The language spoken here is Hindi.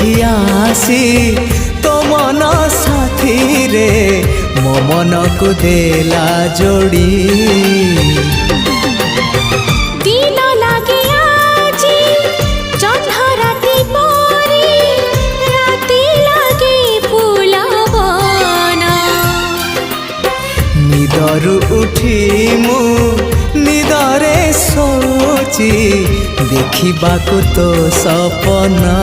देखी आसी तो मन साथी रे मो मन को देला जोड़ी दिन लागे आजी जह्न राति परी राति लागे फुलवन निदरु उठी मु निदरे सोची देखिबाकु तो सपना